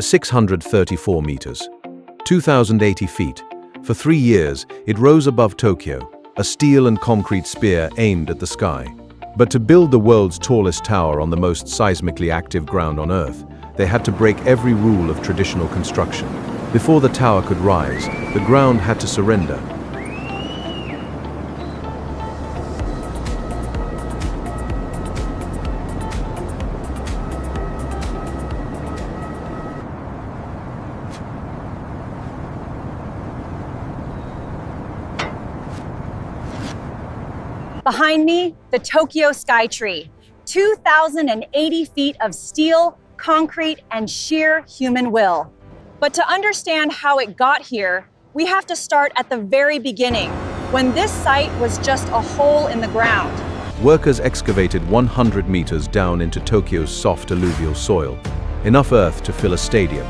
634 meters, 2,080 feet. For 3 years, it rose above Tokyo, a steel and concrete spear aimed at the sky. But to build the world's tallest tower on the most seismically active ground on Earth, they had to break every rule of traditional construction. Before the tower could rise, the ground had to surrender. Behind me, the Tokyo Skytree, 2,080 feet of steel, concrete, and sheer human will. But to understand how it got here, we have to start at the very beginning, when this site was just a hole in the ground. Workers excavated 100 meters down into Tokyo's soft alluvial soil, enough earth to fill a stadium.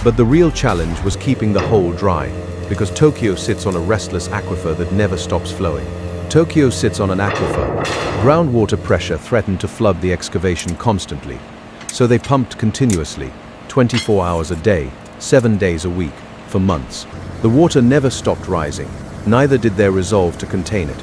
But the real challenge was keeping the hole dry, because Tokyo sits on a restless aquifer that never stops flowing. Tokyo sits on an aquifer. Groundwater pressure threatened to flood the excavation constantly, so they pumped continuously, 24 hours a day, 7 days a week, for months. The water never stopped rising, neither did their resolve to contain it.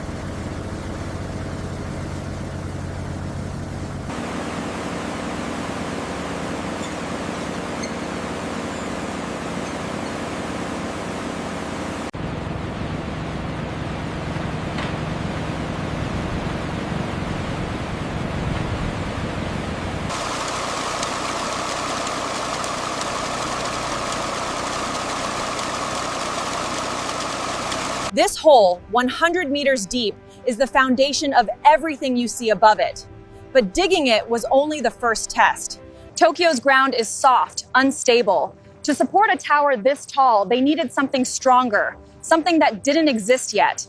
This hole, 100 meters deep, is the foundation of everything you see above it. But digging it was only the first test. Tokyo's ground is soft, unstable. To support a tower this tall, they needed something stronger, something that didn't exist yet.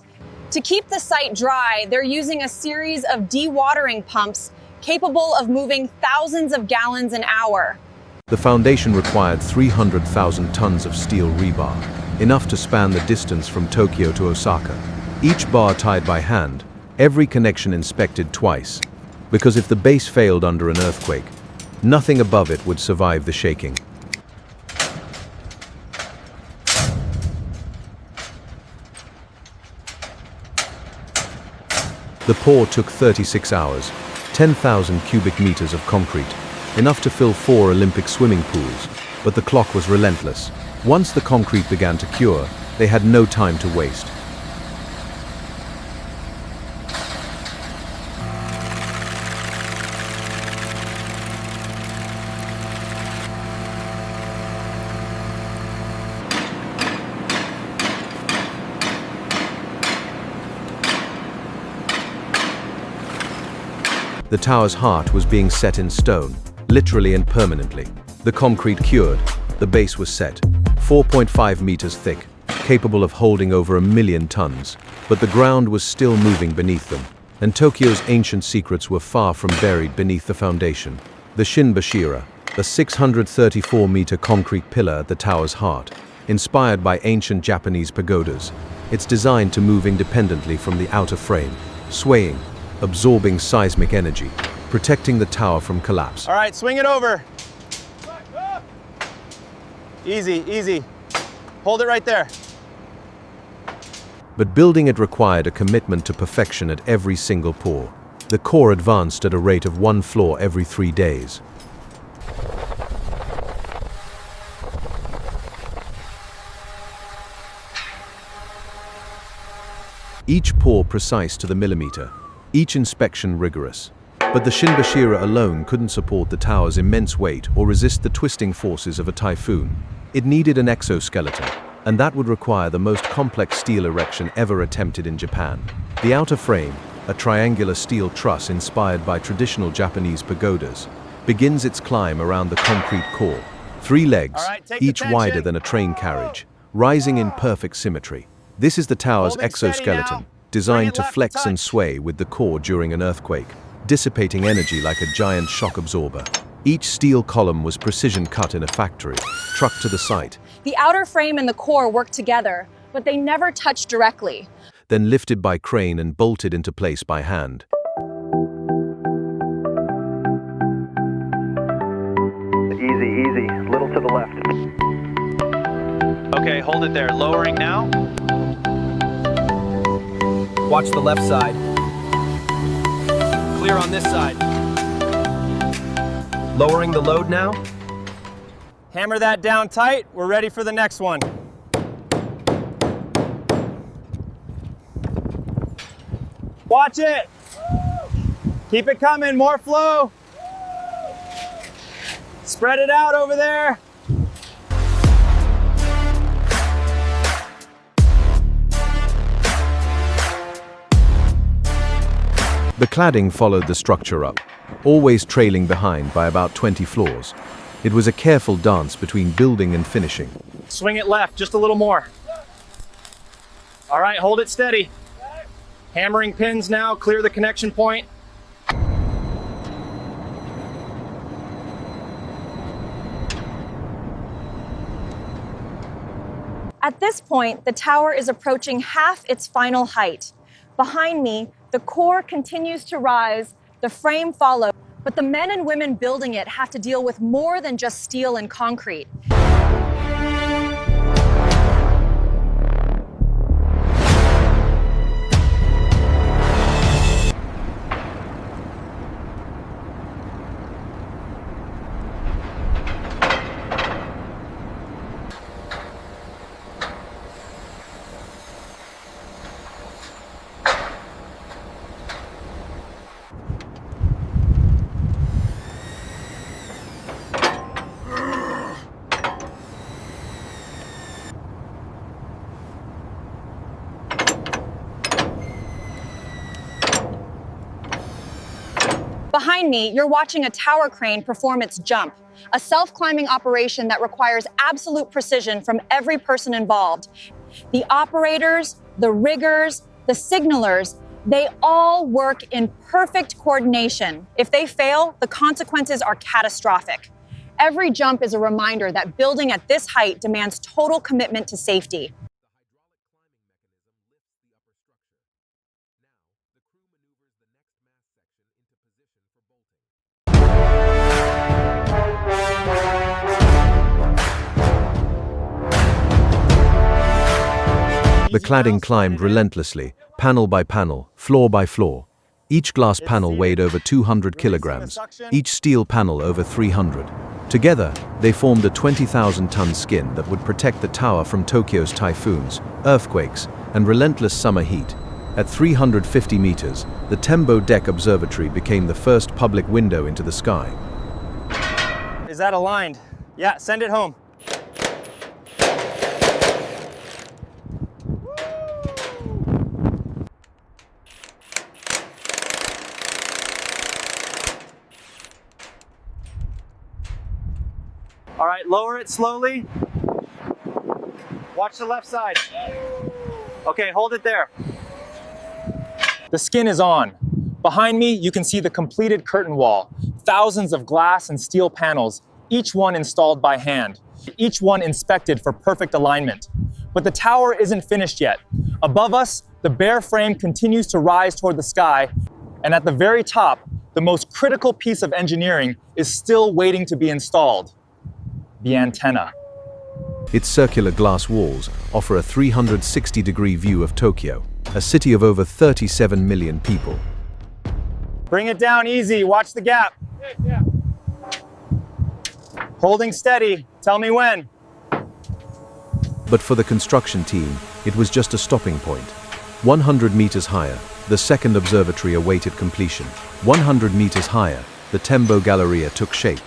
To keep the site dry, they're using a series of dewatering pumps capable of moving thousands of gallons an hour. The foundation required 300,000 tons of steel rebar, enough to span the distance from Tokyo to Osaka. Each bar tied by hand, every connection inspected twice, because if the base failed under an earthquake, nothing above it would survive the shaking. The pour took 36 hours, 10,000 cubic meters of concrete, enough to fill 4 Olympic swimming pools, but the clock was relentless. Once the concrete began to cure, they had no time to waste. The tower's heart was being set in stone, literally and permanently. The concrete cured, the base was set, 4.5 meters thick, capable of holding over 1 million tons, but the ground was still moving beneath them, and Tokyo's ancient secrets were far from buried beneath the foundation. The Shinbashira, the 634-meter concrete pillar at the tower's heart, inspired by ancient Japanese pagodas. It's designed to move independently from the outer frame, swaying, absorbing seismic energy, protecting the tower from collapse. All right, swing it over. Easy, easy. Hold it right there. But building it required a commitment to perfection at every single pour. The core advanced at a rate of 1 floor every 3 days. Each pour precise to the millimeter, each inspection rigorous. But the Shinbashira alone couldn't support the tower's immense weight or resist the twisting forces of a typhoon. It needed an exoskeleton, and that would require the most complex steel erection ever attempted in Japan. The outer frame, a triangular steel truss inspired by traditional Japanese pagodas, begins its climb around the concrete core. 3 legs, each wider than a train carriage, rising in perfect symmetry. This is the tower's exoskeleton, designed to flex and sway with the core during an earthquake, dissipating energy like a giant shock absorber. Each steel column was precision cut in a factory, trucked to the site. The outer frame and the core worked together, but they never touched directly. Then lifted by crane and bolted into place by hand. Easy, easy. Little to the left. Okay, hold it there. Lowering now. Watch the left side. Clear on this side. Lowering the load now. Hammer that down tight. We're ready for the next one. Watch it. Keep it coming, more flow. Spread it out over there. The cladding followed the structure up, always trailing behind by about 20 floors. It was a careful dance between building and finishing. Swing it left, just a little more. All right, hold it steady. Hammering pins now, clear the connection point. At this point, the tower is approaching half its final height. Behind me, the core continues to rise, the frame follows, but the men and women building it have to deal with more than just steel and concrete. Behind me, you're watching a tower crane perform its jump, a self-climbing operation that requires absolute precision from every person involved. The operators, the riggers, the signalers, they all work in perfect coordination. If they fail, the consequences are catastrophic. Every jump is a reminder that building at this height demands total commitment to safety. The cladding climbed relentlessly, panel by panel, floor by floor. Each glass panel weighed over 200 kilograms, each steel panel over 300. Together, they formed a 20,000-ton skin that would protect the tower from Tokyo's typhoons, earthquakes, and relentless summer heat. At 350 meters, the Tembo Deck Observatory became the first public window into the sky. Is that aligned? Yeah, send it home. All right, lower it slowly. Watch the left side. Okay, hold it there. The skin is on. Behind me, you can see the completed curtain wall. Thousands of glass and steel panels, each one installed by hand. Each one inspected for perfect alignment. But the tower isn't finished yet. Above us, the bare frame continues to rise toward the sky. And at the very top, the most critical piece of engineering is still waiting to be installed. The antenna. Its circular glass walls offer a 360-degree view of Tokyo, a city of over 37 million people. Bring it down easy, watch the gap. Yeah. Holding steady, tell me when. But for the construction team, it was just a stopping point. 100 meters higher, the second observatory awaited completion. 100 meters higher, the Tembo Galleria took shape.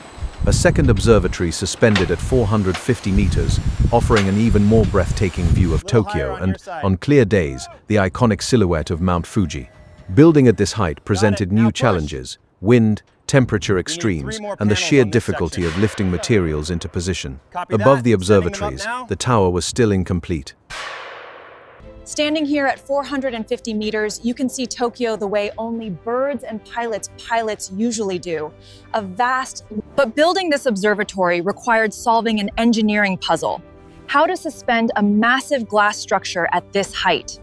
A second observatory suspended at 450 meters, offering an even more breathtaking view of Tokyo and, on clear days, the iconic silhouette of Mount Fuji. Building at this height presented new challenges: wind, temperature extremes, and the sheer difficulty of lifting materials into position. Above the observatories, the tower was still incomplete. Standing here at 450 meters, you can see Tokyo the way only birds and pilots usually do. A vast, but building this observatory required solving an engineering puzzle. How to suspend a massive glass structure at this height,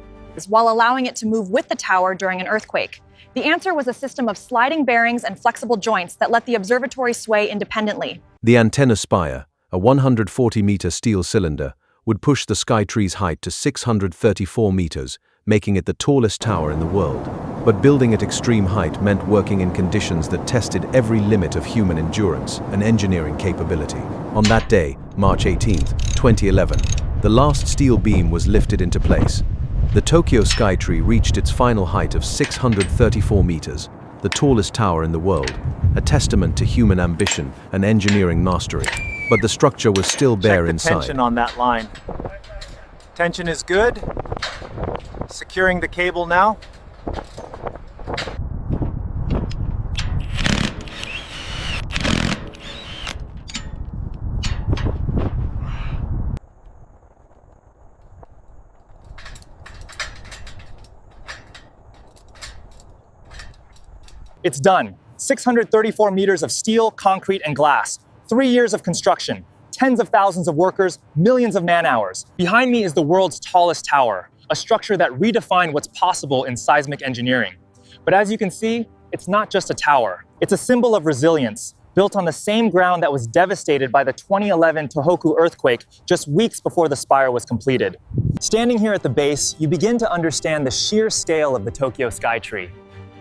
while allowing it to move with the tower during an earthquake. The answer was a system of sliding bearings and flexible joints that let the observatory sway independently. The antenna spire, a 140-meter steel cylinder, would push the Skytree's height to 634 meters, making it the tallest tower in the world. But building at extreme height meant working in conditions that tested every limit of human endurance and engineering capability. On that day, March 18, 2011, the last steel beam was lifted into place. The Tokyo Skytree reached its final height of 634 meters, the tallest tower in the world, a testament to human ambition and engineering mastery. But the structure was still bare inside. Check the tension on that line. Tension is good. Securing the cable now. It's done. 634 meters of steel, concrete, and glass. 3 years of construction, tens of thousands of workers, millions of man-hours. Behind me is the world's tallest tower, a structure that redefined what's possible in seismic engineering. But as you can see, it's not just a tower. It's a symbol of resilience, built on the same ground that was devastated by the 2011 Tohoku earthquake just weeks before the spire was completed. Standing here at the base, you begin to understand the sheer scale of the Tokyo Skytree.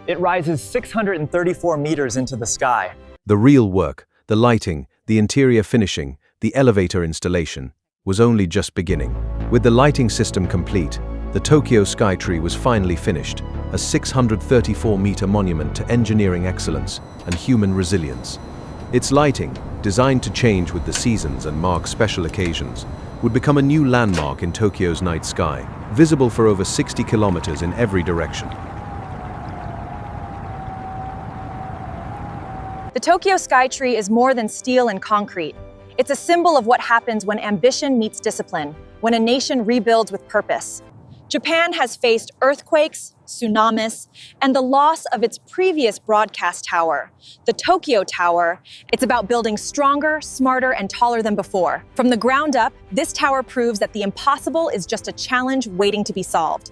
It rises 634 meters into the sky. The real work, the lighting, the interior finishing, the elevator installation, was only just beginning. With the lighting system complete, the Tokyo Skytree was finally finished, a 634-meter monument to engineering excellence and human resilience. Its lighting, designed to change with the seasons and mark special occasions, would become a new landmark in Tokyo's night sky, visible for over 60 kilometers in every direction. The Tokyo Skytree is more than steel and concrete. It's a symbol of what happens when ambition meets discipline, when a nation rebuilds with purpose. Japan has faced earthquakes, tsunamis, and the loss of its previous broadcast tower, the Tokyo Tower. It's about building stronger, smarter, and taller than before. From the ground up, this tower proves that the impossible is just a challenge waiting to be solved.